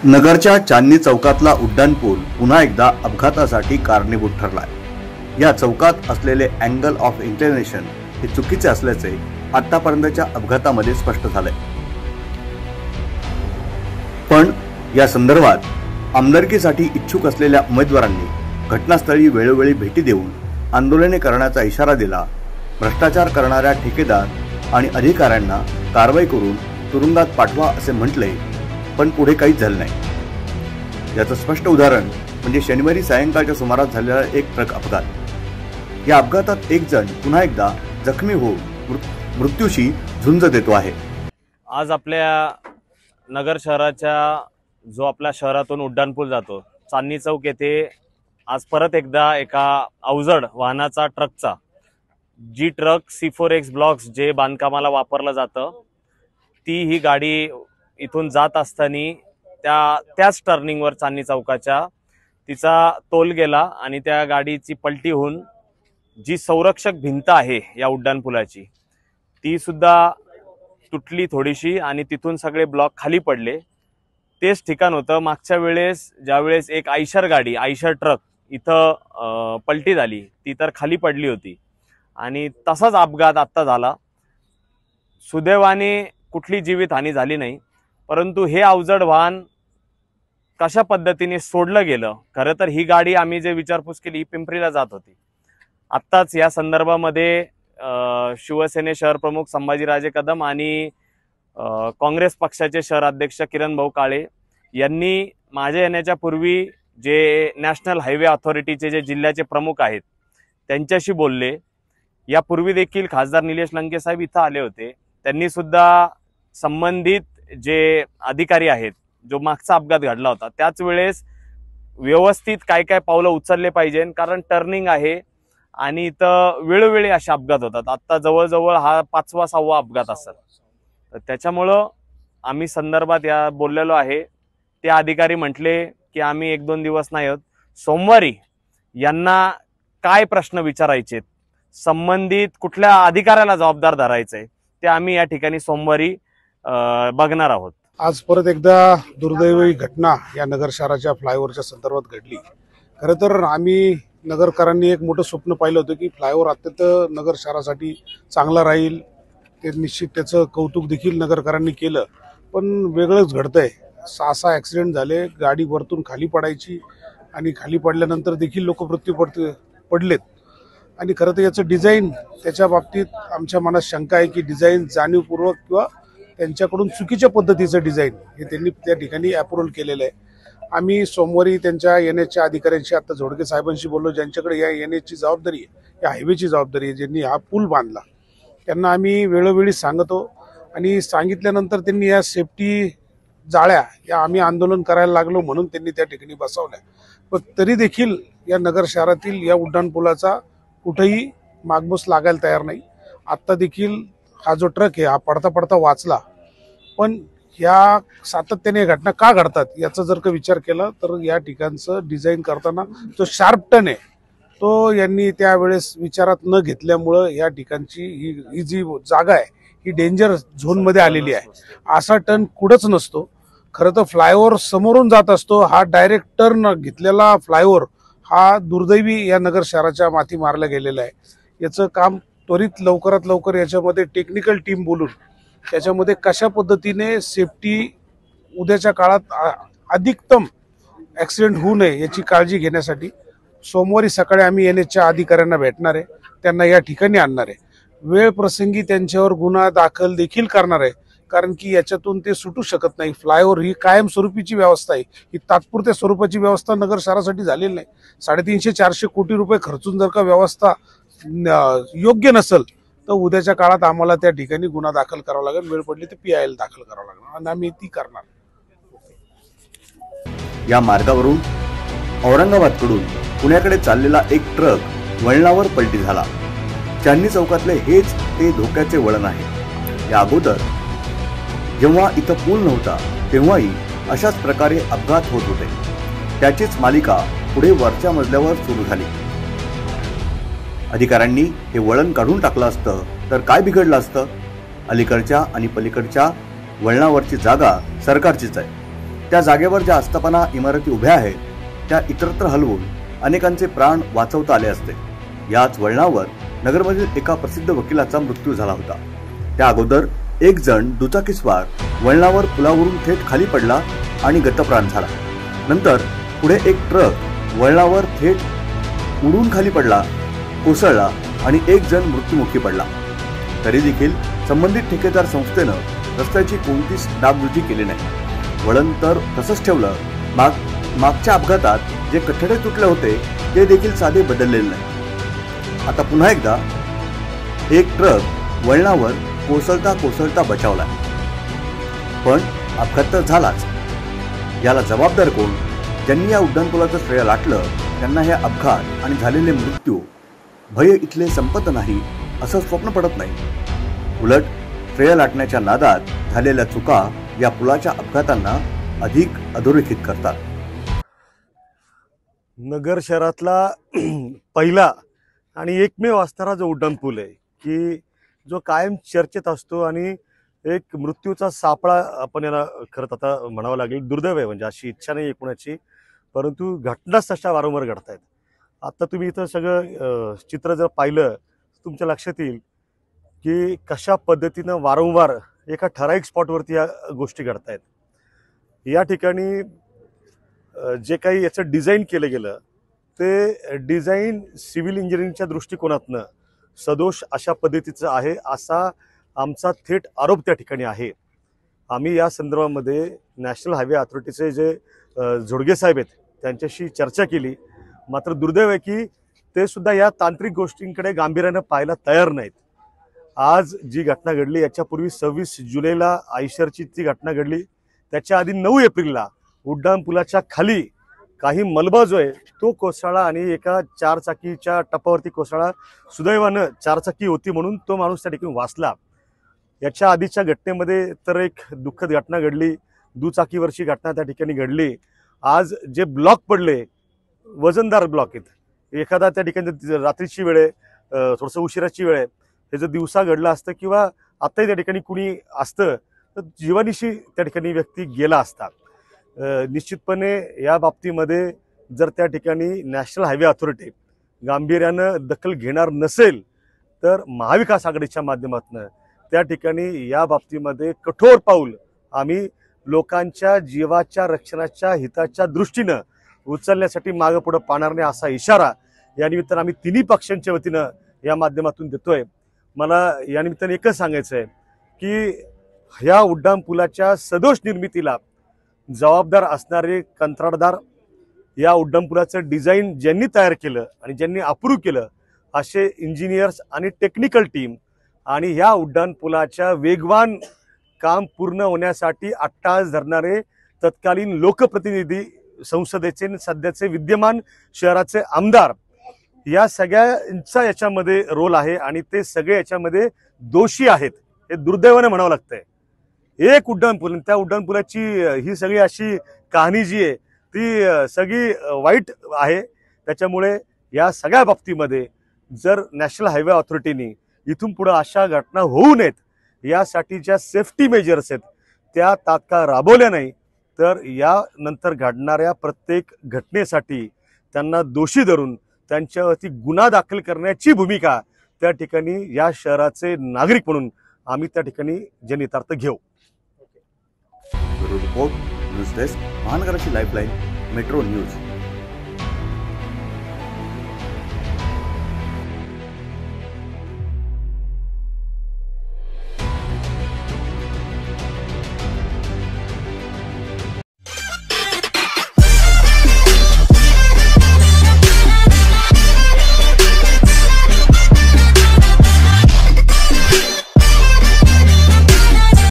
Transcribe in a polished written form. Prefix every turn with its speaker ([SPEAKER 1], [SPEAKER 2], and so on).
[SPEAKER 1] नगरच्या चांदणी चौकातला उड्डाणपूल पुन्हा एकदा अपघातासाठी कारणीभूत ठरलाय। या चौकात असलेले अँगल ऑफ इन्क्लिनेशन हे चुकीचे असल्याचे आतापर्यंतच्या अपघातामध्ये स्पष्ट झालंय। पण या संदर्भात आमदारकीसाठी इच्छुक असलेल्या उमेदवारांनी घटनास्थळी वेळोवेळी भेटी देऊन आंदोलने करण्याचा इशारा दिला। भ्रष्टाचार करणाऱ्या ठेकेदार आणि अधिकाऱ्यांना कारवाई करून तुरुंगात पाठवा असे म्हटले, पण पुढे काहीच झालं नाही। याचं स्पष्ट उदाहरण म्हणजे शनिवारी सायंकाळच्या सुमारास झालेला एक ट्रक अपघात। या अपघातात एक जण पुन्हा एकदा जखमी होऊन मृत्यूशी झुंज देतो आहे।
[SPEAKER 2] आज आपल्या नगर शहराच्या जो आपल्या शहरातून उड्डाणपूल जातो चांदणी चौक येथे आज परत एकदा एका अवजड वाहनाचा ट्रकचा जी ट्रक C4X ब्लॉक्स जे बांधकामाला वापरलं जातं ती ही गाडी इथून जात असताना त्याच टर्निंगवर चांदणी चौकाच्या तिचा तोल गेला आणि त्या गाडीची पलटी होऊन जी संरक्षक भिंत आहे या उड्डाणपुलाची ती सुद्धा तुटली थोडीशी आणि तिथून सगळे ब्लॉक खाली पडले। तेच ठिकाण होतं मागच्या वेळेस ज्यावेळेस एक आयशर ट्रक इथं पलटी झाली ती तर खाली पडली होती आणि तसाच अपघात आत्ता झाला। सुदैवाने कुठली जीवितहानी झाली नाही, परंतु हे अवजड वाहन कशा पद्धतीने सोडलं गेलं। खरं तर ही गाडी आम्ही जे विचारपूस केली पिंपरीला जात होती। आत्ताच या संदर्भामध्ये शिवसेने शहर प्रमुख संभाजीराजे कदम आणि काँग्रेस पक्षाचे शहर अध्यक्ष किरण भाऊ काळे यांनी माझ्या येण्याच्या पूर्वी जे नॅशनल हायवे अथॉरिटीचे जे जिल्ह्याचे प्रमुख आहेत त्यांच्याशी बोलले। यापूर्वी देखील खासदार निलेश लंके साहेब इथं आले होते। त्यांनी सुद्धा संबंधित जे अधिकारी आहेत जो मागचा अपघात घडला होता त्याच वेळेस व्यवस्थित काय काय पावलं उचलले पाहिजे, कारण टर्निंग आहे आणि इथं वेळोवेळी असे अपघात होतात। आता जवळजवळ हा 5वा-6वा अपघात असेल, तर त्याच्यामुळं आम्ही संदर्भात या बोललेलो आहे। ते अधिकारी म्हटले की आम्ही 1-2 दिवस नाही आहोत, सोमवारी यांना काय प्रश्न विचारायचे, संबंधित कुठल्या अधिकाऱ्याला जबाबदार धरायचंय ते आम्ही या ठिकाणी सोमवारी बघणार आहोत।
[SPEAKER 3] आज परत एकदा दुर्दैवी घटना या नगर शहराच्या फ्लायओव्हरच्या संदर्भात घडली। खरं तर आम्ही नगरकरांनी एक मोठं स्वप्न पाहिलं होतं की फ्लायओव्हर अत्यंत नगर शहरासाठी चांगला राहील, ते निश्चित त्याचं कौतुक देखील नगरकरांनी केलं। पण वेगळंच घडतंय, 6 ॲक्सिडेंट झाले, गाडी वरतून खाली पडायची आणि खाली पडल्यानंतर देखील लोक मृत्यू पडलेत। आणि खरं तर याचं डिझाईन त्याच्या बाबतीत आमच्या मनात शंका आहे की डिझाईन जाणीवपूर्वक किंवा त्यांच्याकडून चुकीच्या पद्धतीचं डिझाईन हे त्यांनी त्या ठिकाणी अप्रूव्हल केलेलं आहे। आम्ही सोमवारी त्यांच्या NHच्या अधिकाऱ्यांशी आता झोडके साहेबांशी बोललो, ज्यांच्याकडे या NHची जबाबदारी आहे, या हायवेची जबाबदारी आहे, ज्यांनी हा पूल बांधला त्यांना आम्ही वेळोवेळी सांगतो आणि सांगितल्यानंतर त्यांनी या सेफ्टी जाळ्या या आम्ही आंदोलन करायला लागलो म्हणून त्यांनी त्या ठिकाणी बसवल्या। पण तरी देखील या नगर शहरातील या उड्डाणपुलाचा कुठेही मागमूस लागायला तयार नाही। आत्ता देखील हा जो ट्रक आहे हा पडता पडता वाचला, पण ह्या सातत्याने घटना का घडतात याचा जर का विचार केला तर या ठिकाणचं डिझाईन करताना जो शार्प टर्न आहे तो यांनी त्यावेळेस विचारात न घेतल्यामुळं या ठिकाणची ही जी जागा आहे ही डेंजर झोनमध्ये आलेली आहे। असा टर्न कुठंच नसतो। खरं तर फ्लायओव्हर समोरून जात असतो, हा डायरेक्ट टर्न घेतलेला फ्लायओव्हर हा दुर्दैवी या नगर शहराच्या माथी मारला गेलेला आहे। याचं काम त्वरित लवकरात लवकर याच्यामध्ये टेक्निकल टीम बोलून त्याच्यामध्ये कशा पद्धतीने सेफ्टी उद्याच्या काळात अधिकतम ॲक्सिडेंट होऊ नये याची काळजी घेण्यासाठी सोमवारी सकाळी आम्ही NHच्या अधिकाऱ्यांना भेटणार आहे, त्यांना या ठिकाणी आणणार आहे। वेळ प्रसंगी त्यांच्यावर गुन्हा दाखल देखील करणार आहे, कारण की याच्यातून ते सुटू शकत नाही। फ्लायओव्हर ही कायमस्वरूपीची व्यवस्था आहे, ही तात्पुरत्या स्वरूपाची व्यवस्था नगर शहरासाठी झालेली नाही। 350-400 कोटी रुपये खर्चून जर का व्यवस्था योग्य नसेल तर उद्याच्या काळात आम्हाला त्या ठिकाणी गुन्हा दाखल करावा लागेल, वेळ पडली तर PIL दाखल करावं लागणार आणि आम्ही ती करणार।
[SPEAKER 1] या मार्गावरून औरंगाबादकडून पुण्याकडे चाललेला एक ट्रक वळणावर पलटी झाला। चांदणी चौकातले हेच ते धोक्याचे वळण आहे। या अगोदर जेव्हा इथं पूल नव्हता तेव्हाही अशाच प्रकारे अपघात होत होते। त्याचीच मालिका पुढे वरच्या मजल्यावर सुरू झाली। अधिकाऱ्यांनी हे वळण काढून टाकलं असतं तर काय बिघडलं असतं? अलीकडच्या आणि पलीकडच्या वळणावरची जागा सरकारचीच आहे। त्या जागेवर ज्या आस्थापना इमारती उभ्या आहेत त्या इतरत्र हलवून अनेकांचे प्राण वाचवता आले असते. याच वळणावर नगरमधील एका प्रसिद्ध वकिलाचा मृत्यू झाला होता. त्या अगोदर एक जण दुचाकीस्वार वळणावर पुलावरून थेट खाली पडला आणि गतप्राण झाला. नंतर पुढे एक ट्रक वळणावर थेट उडून खाली पडला, कोसळला आणि एक जण मृत्युमुखी पडला. तरी देखील संबंधित ठेकेदार संस्थेनं रस्त्याची कोणतीच डागडुजी केली नाही. वळण तर तसंच ठेवलं. मागच्या अपघातात जे कठडे तुटले होते ते देखील साधे बदललेले नाही. आता पुन्हा एकदा एक ट्रक वळणावर कोसळता बचावला. पण अपघात तर झालाच. याला जबाबदार कोण? ज्यांनी या उड्डाणपुलाचं श्रेय लाटलं त्यांना हे अपघात आणि झालेले मृत्यू भय इथले संपत नाही असं स्वप्न पडत नाही. उलट श्रेय लाटण्याच्या नादात झालेल्या चुका या पुलाच्या अपघातांना अधिक अधोरेखित करतात.
[SPEAKER 4] नगर शहरातला पहिला आणि एकमेव असणारा जो उड्डाणपूल आहे की जो कायम चर्चेत असतो आणि एक मृत्यूचा सापळा आपण याला खरंच आता म्हणावं लागेल. दुर्दैव आहे, म्हणजे अशी इच्छा नाही कोणाची, परंतु घटनाच तशा वारंवार घडत आहेत. आता तुम्ही इथं सगळं चित्र जर पाहिलं तुमच्या लक्षात येईल की कशा पद्धतीनं वारंवार एका ठराविक स्पॉटवरती या गोष्टी घडत आहेत. या ठिकाणी जे काही याचं डिझाईन केलं गेलं ते डिझाईन सिव्हिल इंजिनिअरिंगच्या दृष्टिकोनातनं सदोष अशा पद्धतीचं आहे असा आमचा थेट आरोप त्या ठिकाणी आहे. आम्ही या संदर्भामध्ये नॅशनल हायवे अथॉरिटीचे जे झोडगे साहेब आहेत त्यांच्याशी चर्चा केली. मात्र दुर्दैव आहे की ते सुद्धा या तांत्रिक गोष्टींकडे गांभीर्यानं पाहायला तयार नाहीत. आज जी घटना घडली याच्यापूर्वी 26 जुलैला आयशरची ती घटना घडली. त्याच्या आधी 9 एप्रिलला उड्डाणपुलाच्या खाली काही मलबा जो आहे तो कोसळला आणि एका 4 चाकीच्या टपावरती कोसळला. सुदैवानं 4 चाकी होती म्हणून तो माणूस त्या ठिकाणी वाचला. याच्या आधीच्या घटनेमध्ये तर एक दुःखद घटना घडली, दुचाकीवरची घटना त्या ठिकाणी घडली. आज जे ब्लॉक पडले, वजनदार ब्लॉक आहेत, एखादा त्या ठिकाणी रात्रीची वेळ आहे, थोडंसं उशिराची वेळ आहे, हे जर दिवसा घडलं असतं किंवा आत्ताही त्या ठिकाणी कुणी असतं तर जीवानिशी त्या ठिकाणी व्यक्ती गेला असता. निश्चितपणे या बाबतीमध्ये जर त्या ठिकाणी नॅशनल हायवे अथॉरिटी गांभीर्यानं दखल घेणार नसेल तर महाविकास आघाडीच्या माध्यमातून त्या ठिकाणी या बाबतीमध्ये कठोर पाऊल आम्ही लोकांच्या जीवाच्या रक्षणाच्या हिताच्या दृष्टीनं उचलण्यासाठी मागं पुढं पाहणार नाही असा इशारा या निमित्तानं आम्ही तिन्ही पक्षांच्या वतीनं या माध्यमातून देतोय. मला या निमित्तानं एकच सांगायचं आहे की ह्या उड्डाणपुलाच्या सदोष निर्मितीला जबाबदार असणारे कंत्राटदार, या उड्डाणपुलाचं डिझाईन ज्यांनी तयार केलं आणि ज्यांनी अप्रूव्ह केलं असे इंजिनियर्स आणि टेक्निकल टीम आणि या उड्डाणपुलाच्या वेगवान काम पूर्ण होण्यासाठी अट्टाहास धरणारे तत्कालीन लोकप्रतिनिधी, संसदेचे सध्याचे विद्यमान शहराचे आमदार, या सगळ्यांचा याच्यामध्ये रोल आहे आणि ते सगळे याच्यामध्ये दोषी आहेत हे दुर्दैवाने म्हणावं लागतंय. एक उड्डाणपूल, त्या उड्डाणपुलाची ही सगळी अशी कहाणी जी आहे ती सगळी वाईट आहे. त्याच्यामुळे या सगळ्या बाबतीमध्ये जर नॅशनल हायवे अथॉरिटीनी इथून पुढे अशा घटना होऊ नयेत यासाठी ज्या सेफ्टी मेजर्स आहेत त्या तात्काळ राबवल्या नाही तर यानंतर घडणाऱ्या प्रत्येक घटनेसाठी त्यांना दोषी धरून त्यांच्यावरती गुन्हा दाखल करण्याची भूमिका त्या ठिकाणी या शहराचे नागरिक म्हणून आम्ही त्या ठिकाणी जनहितार्थ घेऊ.
[SPEAKER 1] रिपोर्ट न्यूज डेस्क, महानगराची लाईफलाईन, मेट्रो न्यूज.